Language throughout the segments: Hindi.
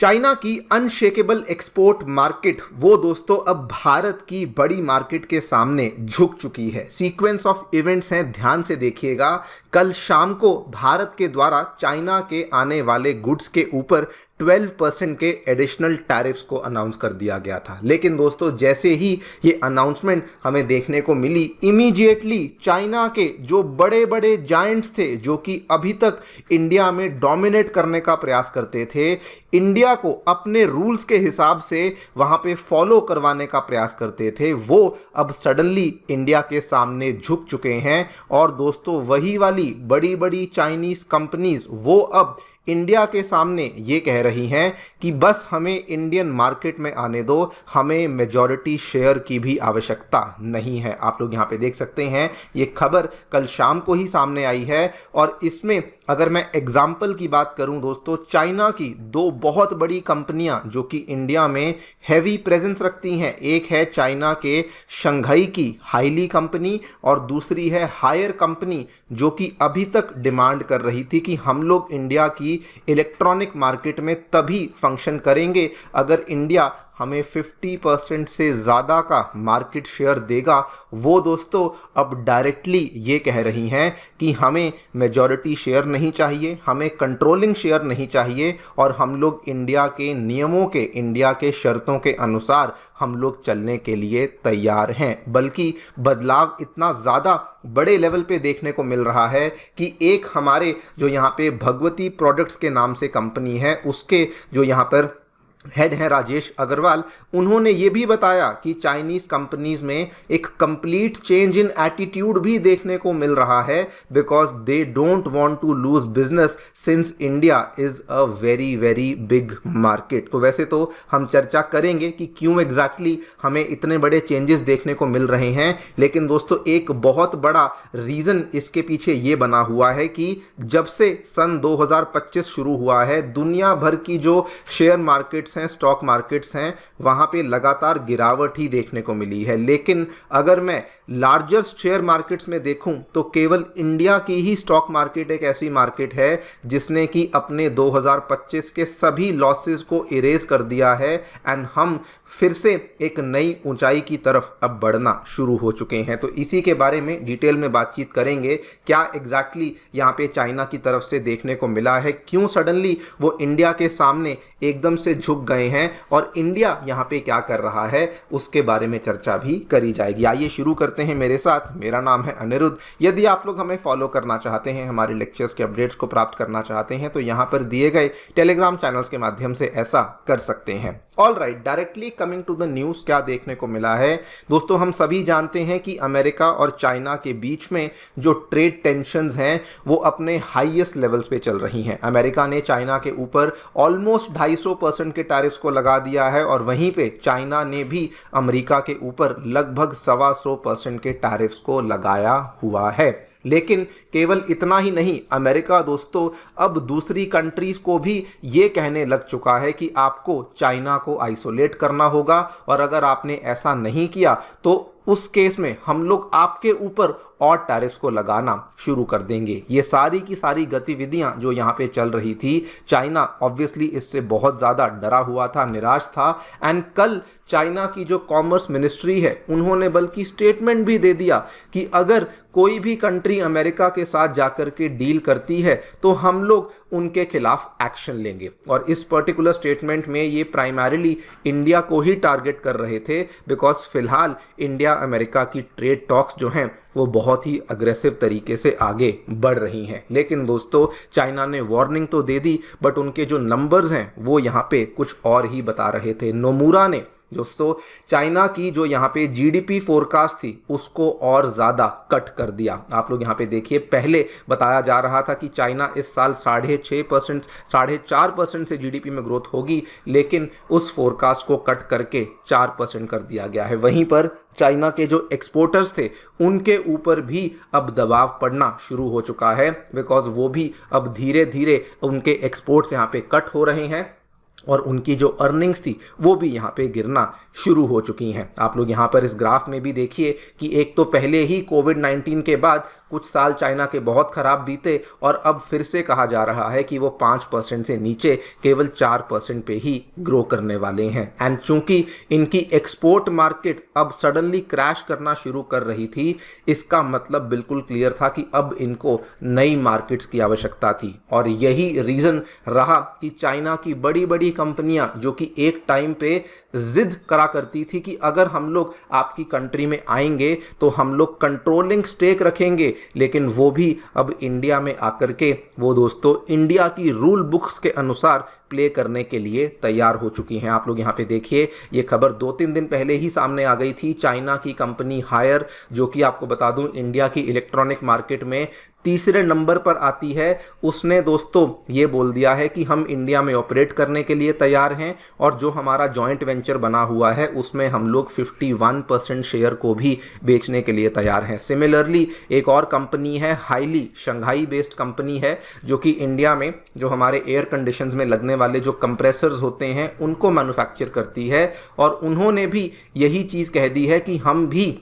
चाइना की अनशेकेबल एक्सपोर्ट मार्केट वो दोस्तों अब भारत की बड़ी मार्केट के सामने झुक चुकी है। सीक्वेंस ऑफ इवेंट्स हैं, ध्यान से देखिएगा। कल शाम को भारत के द्वारा चाइना के आने वाले गुड्स के ऊपर 12% के एडिशनल टैरिफ्स को अनाउंस कर दिया गया था। लेकिन दोस्तों जैसे ही ये अनाउंसमेंट हमें देखने को मिली, इमीडिएटली चाइना के जो बड़े बड़े जायंट्स थे जो कि अभी तक इंडिया में डोमिनेट करने का प्रयास करते थे, इंडिया को अपने रूल्स के हिसाब से वहां पे फॉलो करवाने का प्रयास करते थे, वो अब सडनली इंडिया के सामने झुक चुके हैं। और दोस्तों वही वाली बड़ी बड़ी चाइनीज कंपनीज वो अब इंडिया के सामने ये कह रही हैं कि बस हमें इंडियन मार्केट में आने दो, हमें मेजॉरिटी शेयर की भी आवश्यकता नहीं है। आप लोग यहाँ पे देख सकते हैं, ये खबर कल शाम को ही सामने आई है। और इसमें अगर मैं एग्जाम्पल की बात करूं दोस्तों, चाइना की दो बहुत बड़ी कंपनियां जो कि इंडिया में हैवी प्रेजेंस रखती हैं, एक है चाइना के शंघाई की हाईली कंपनी और दूसरी है हायर कंपनी, जो कि अभी तक डिमांड कर रही थी कि हम लोग इंडिया की इलेक्ट्रॉनिक मार्केट में तभी फंक्शन करेंगे अगर इंडिया हमें 50% से ज़्यादा का मार्केट शेयर देगा। वो दोस्तों अब डायरेक्टली ये कह रही हैं कि हमें मेजॉरिटी शेयर नहीं चाहिए, हमें कंट्रोलिंग शेयर नहीं चाहिए और हम लोग इंडिया के नियमों के, इंडिया के शर्तों के अनुसार हम लोग चलने के लिए तैयार हैं। बल्कि बदलाव इतना ज़्यादा बड़े लेवल पे देखने को मिल रहा है कि एक हमारे जो यहाँ पे भगवती प्रोडक्ट्स के नाम से कंपनी है, उसके जो यहाँ पर हेड हैं राजेश अग्रवाल, उन्होंने ये भी बताया कि चाइनीज कंपनीज में एक कंप्लीट चेंज इन एटीट्यूड भी देखने को मिल रहा है, because they don't want to lose business since India is a very very big market. तो वैसे तो हम चर्चा करेंगे कि क्यों एग्जैक्टली हमें इतने बड़े चेंजेस देखने को मिल रहे हैं, लेकिन दोस्तों एक बहुत बड़ा रीजन इसके पीछे ये बना हुआ है कि जब से सन 2025 शुरू हुआ है, दुनिया भर की जो शेयर मार्केट हैं, स्टॉक मार्केट्स हैं, वहां पे लगातार गिरावट ही देखने को मिली है। लेकिन अगर मैं लार्जर शेयर मार्केट्स में देखूं तो केवल इंडिया की ही स्टॉक मार्केट एक ऐसी मार्केट है जिसने कि अपने 2025 के सभी लॉसेस को इरेज कर दिया है एंड हम फिर से एक नई ऊंचाई की तरफ अब बढ़ना शुरू हो चुके हैं। तो इसी के बारे में डिटेल में बातचीत करेंगे, क्या एग्जैक्टली यहाँ पे चाइना की तरफ से देखने को मिला है, क्यों सडनली वो इंडिया के सामने एकदम से झुक गए हैं और इंडिया यहाँ पे क्या कर रहा है, उसके बारे में चर्चा भी करी जाएगी। आइए शुरू करते हैं मेरे साथ। मेरा नाम है अनिरुद्ध। यदि आप लोग हमें फॉलो करना चाहते हैं, हमारे लेक्चर्स के अपडेट्स को प्राप्त करना चाहते हैं, तो यहाँ पर दिए गए टेलीग्राम चैनल्स के माध्यम से ऐसा कर सकते हैं। All right, directly coming to the news, क्या देखने को मिला है दोस्तों। हम सभी जानते हैं कि अमेरिका और चाइना के बीच में जो ट्रेड टेंशंस हैं वो अपने हाईएस्ट लेवल्स पे चल रही हैं। अमेरिका ने चाइना के ऊपर ऑलमोस्ट 250% के टैरिफ्स को लगा दिया है और वहीं पे चाइना ने भी अमेरिका के ऊपर लगभग 125% के टैरिफ्स को लगाया हुआ है। लेकिन केवल इतना ही नहीं, अमेरिका दोस्तों अब दूसरी कंट्रीज को भी ये कहने लग चुका है कि आपको चाइना को आइसोलेट करना होगा और अगर आपने ऐसा नहीं किया तो उस केस में हम लोग आपके ऊपर और टैरिफ्स को लगाना शुरू कर देंगे। ये सारी की सारी गतिविधियां जो यहाँ पे चल रही थी, चाइना ऑब्वियसली इससे बहुत ज़्यादा डरा हुआ था, निराश था। एंड कल चाइना की जो कॉमर्स मिनिस्ट्री है, उन्होंने बल्कि स्टेटमेंट भी दे दिया कि अगर कोई भी कंट्री अमेरिका के साथ जाकर के डील करती है तो हम लोग उनके खिलाफ एक्शन लेंगे। और इस पर्टिकुलर स्टेटमेंट में ये प्राइमरीली इंडिया को ही टारगेट कर रहे थे, बिकॉज फिलहाल इंडिया अमेरिका की ट्रेड टॉक्स जो हैं वो बहुत ही अग्रेसिव तरीके से आगे बढ़ रही हैं। लेकिन दोस्तों चाइना ने वार्निंग तो दे दी, बट उनके जो नंबर्स हैं वो यहाँ पे कुछ और ही बता रहे थे। नोमुरा ने दोस्तों चाइना की जो यहाँ पे जीडीपी फोरकास्ट थी उसको और ज़्यादा कट कर दिया। आप लोग यहाँ पे देखिए, पहले बताया जा रहा था कि चाइना इस साल 6.5%, 4.5% से जीडीपी में ग्रोथ होगी, लेकिन उस फोरकास्ट को कट करके 4% कर दिया गया है। वहीं पर चाइना के जो एक्सपोर्टर्स थे उनके ऊपर भी अब दबाव पड़ना शुरू हो चुका है, बिकॉज वो भी अब धीरे धीरे उनके एक्सपोर्ट्स यहाँ पे कट हो रहे हैं और उनकी जो अर्निंग्स थी वो भी यहाँ पे गिरना शुरू हो चुकी हैं। आप लोग यहाँ पर इस ग्राफ में भी देखिए कि एक तो पहले ही कोविड-19 के बाद कुछ साल चाइना के बहुत खराब बीते और अब फिर से कहा जा रहा है कि वो 5% से नीचे केवल 4% पे ही ग्रो करने वाले हैं। एंड चूंकि इनकी एक्सपोर्ट मार्केट अब सडनली क्रैश करना शुरू कर रही थी, इसका मतलब बिल्कुल क्लियर था कि अब इनको नई मार्केट्स की आवश्यकता थी। और यही रीजन रहा कि चाइना की बड़ी बड़ी कंपनियां जो कि एक टाइम पे जिद करा करती थी कि अगर हम लोग आपकी कंट्री में आएंगे तो हम लोग कंट्रोलिंग स्टेक रखेंगे, लेकिन वो भी अब इंडिया में आकर के वो दोस्तों इंडिया की रूल बुक्स के अनुसार प्ले करने के लिए तैयार हो चुकी हैं। आप लोग यहाँ पे देखिए, ये खबर 2-3 दिन पहले ही सामने आ गई थी। चाइना की कंपनी हायर, जो कि आपको बता दूं इंडिया की इलेक्ट्रॉनिक मार्केट में तीसरे नंबर पर आती है, उसने दोस्तों ये बोल दिया है कि हम इंडिया में ऑपरेट करने के लिए तैयार हैं और जो हमारा जॉइंट वेंचर बना हुआ है उसमें हम लोग 51% शेयर को भी बेचने के लिए तैयार हैं। सिमिलरली एक और कंपनी है हाईली, शंघाई बेस्ड कंपनी है, जो कि इंडिया में जो हमारे एयर कंडीशंस में लगने वाले जो कंप्रेसर्स होते हैं उनको मैन्युफैक्चर करती है और उन्होंने भी यही चीज़ कह दी है कि हम भी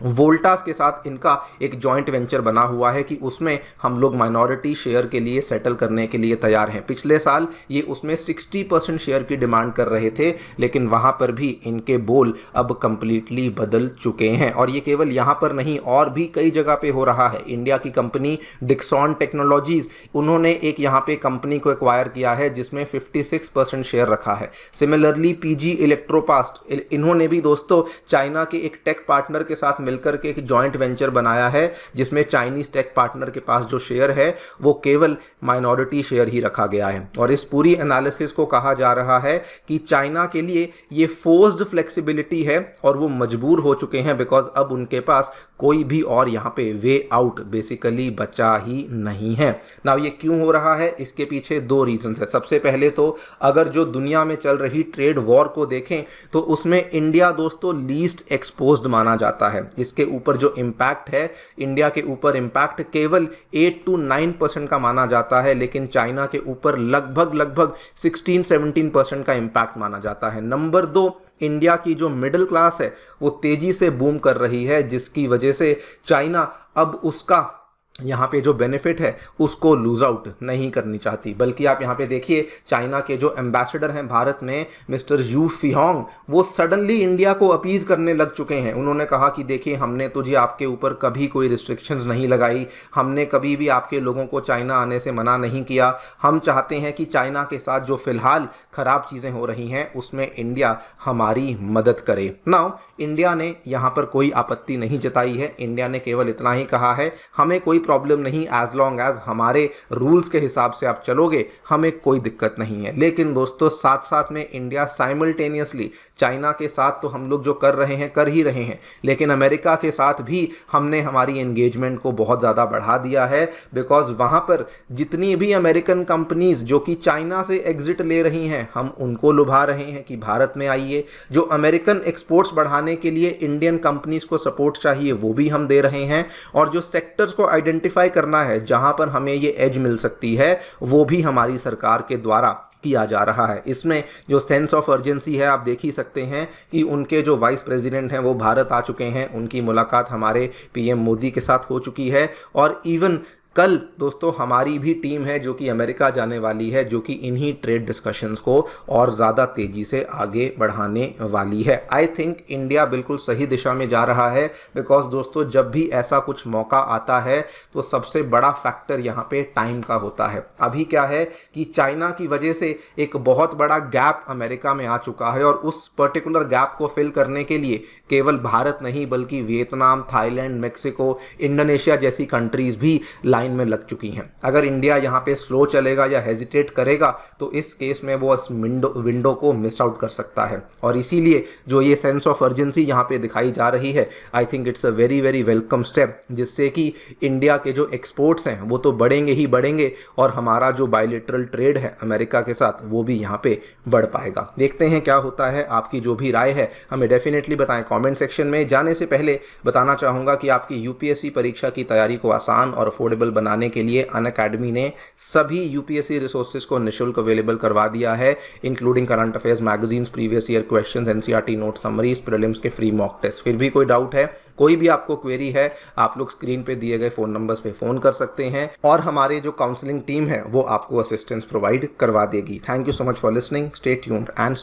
वोल्टास के साथ इनका एक जॉइंट वेंचर बना हुआ है कि उसमें हम लोग माइनॉरिटी शेयर के लिए सेटल करने के लिए तैयार हैं। पिछले साल ये उसमें 60% शेयर की डिमांड कर रहे थे, लेकिन वहाँ पर भी इनके बोल अब कंप्लीटली बदल चुके हैं। और ये केवल यहाँ पर नहीं, और भी कई जगह पे हो रहा है। इंडिया की कंपनी डिक्सॉन टेक्नोलॉजीज, उन्होंने एक यहाँ पे कंपनी को एक्वायर किया है जिसमें 56% शेयर रखा है। सिमिलरली पीजी इलेक्ट्रोपास्ट, इन्होंने भी दोस्तों चाइना के एक टेक पार्टनर के साथ मिलकर के एक जॉइंट वेंचर बनाया है जिसमें चाइनीज टेक पार्टनर के पास जो शेयर है वो केवल माइनॉरिटी शेयर ही रखा गया है। और इस पूरी एनालिसिस को कहा जा रहा है कि चाइना के लिए ये फोर्स्ड फ्लेक्सिबिलिटी है और वो मजबूर हो चुके हैं, बिकॉज अब उनके पास कोई भी और यहाँ पे वे आउट बेसिकली बचा ही नहीं है। नाउ ये क्यों हो रहा है, इसके पीछे 2 रीजंस है। सबसे पहले तो अगर जो दुनिया में चल रही ट्रेड वॉर को देखें तो उसमें इंडिया दोस्तों लीस्ट एक्सपोज्ड माना जाता है। इसके ऊपर जो इम्पैक्ट है, इंडिया के ऊपर इम्पैक्ट केवल 8 to 9% का माना जाता है, लेकिन चाइना के ऊपर लगभग 16-17% का इम्पैक्ट माना जाता है। नंबर 2, इंडिया की जो मिडिल क्लास है वो तेजी से बूम कर रही है, जिसकी वजह से चाइना अब उसका यहाँ पे जो बेनिफिट है उसको लूज आउट नहीं करनी चाहती। बल्कि आप यहाँ पे देखिए, चाइना के जो एम्बेसडर हैं भारत में, मिस्टर यू फिहोंग, वो सडनली इंडिया को अपीज करने लग चुके हैं। उन्होंने कहा कि देखिए, हमने तो जी आपके ऊपर कभी कोई रिस्ट्रिक्शंस नहीं लगाई, हमने कभी भी आपके लोगों को चाइना आने से मना नहीं किया। हम चाहते हैं कि चाइना के साथ जो फिलहाल ख़राब चीज़ें हो रही हैं उसमें इंडिया हमारी मदद करे। नाउ इंडिया ने यहाँ पर कोई आपत्ति नहीं जताई है। इंडिया ने केवल इतना ही कहा है, हमें कोई प्रॉब्लम नहीं, एज लॉन्ग एज हमारे रूल्स के हिसाब से आप चलोगे हमें कोई दिक्कत नहीं है। लेकिन दोस्तों साथ साथ में इंडिया साइमल्टेनियसली चाइना के साथ तो हम लोग जो कर रहे हैं कर ही रहे हैं, लेकिन अमेरिका के साथ भी हमने हमारी एंगेजमेंट को बहुत ज़्यादा बढ़ा दिया है। बिकॉज वहाँ पर जितनी भी अमेरिकन कंपनीज जो कि चाइना से एग्जिट ले रही हैं, हम उनको लुभा रहे हैं कि भारत में आइए। जो अमेरिकन एक्सपोर्ट्स बढ़ाने के लिए इंडियन कंपनीज को सपोर्ट चाहिए वो भी हम दे रहे हैं। और जो सेक्टर्स को आइडेंटिफाई करना है जहां पर हमें ये एज मिल सकती है, वो भी हमारी सरकार के द्वारा किया जा रहा है। इसमें जो सेंस ऑफ अर्जेंसी है, आप देख ही सकते हैं कि उनके जो वाइस प्रेसिडेंट हैं वो भारत आ चुके हैं, उनकी मुलाकात हमारे पीएम मोदी के साथ हो चुकी है। और इवन कल दोस्तों हमारी भी टीम है जो कि अमेरिका जाने वाली है, जो कि इन्हीं ट्रेड डिस्कशंस को और ज़्यादा तेज़ी से आगे बढ़ाने वाली है। आई थिंक इंडिया बिल्कुल सही दिशा में जा रहा है। बिकॉज दोस्तों जब भी ऐसा कुछ मौका आता है तो सबसे बड़ा फैक्टर यहाँ पे टाइम का होता है। अभी क्या है कि चाइना की वजह से एक बहुत बड़ा गैप अमेरिका में आ चुका है और उस पर्टिकुलर गैप को फिल करने के लिए केवल भारत नहीं बल्कि वियतनाम, थाईलैंड, मेक्सिको, इंडोनेशिया जैसी कंट्रीज भी लाइन में लग चुकी हैं। अगर इंडिया यहाँ पे स्लो चलेगा या हेजिटेट करेगा तो इस केस में वो इस विंडो को मिस आउट कर सकता है। और इसीलिए जो ये सेंस ऑफ अर्जेंसी यहाँ पे दिखाई जा रही है, I think it's a very very welcome step, जिससे कि इंडिया के जो एक्सपोर्ट्स हैं वो तो बढ़ेंगे ही बढ़ेंगे और हमारा जो बायलैटरल ट्रेड है अमेरिका के साथ वो भी यहाँ पे बढ़ पाएगा। देखते हैं क्या होता है। आपकी जो भी राय है हमें डेफिनेटली बताएं कमेंट सेक्शन में। जाने से पहले बताना चाहूँगा कि आपकी यूपीएससी परीक्षा की तैयारी को आसान और अफोर्डेबल बनाने के लिए अनअकैडमी ने सभी यूपीएससी रिसोर्सेज को निःशुल्क अवेलेबल करवा दिया है, including current affairs magazines, previous year questions, NCERT note summaries, prelims के फ्री मॉक टेस्ट। फिर भी कोई डाउट है, कोई भी आपको क्वेरी है, आप लोग स्क्रीन पे दिए गए फ़ोन नंबर्स पे फ़ोन कर सकते हैं और हमारे जो काउंसलिंग टीम है वो आपको असिस्टेंस प्रोवाइड करवा देगी। Thank you so much for listening, stay tuned and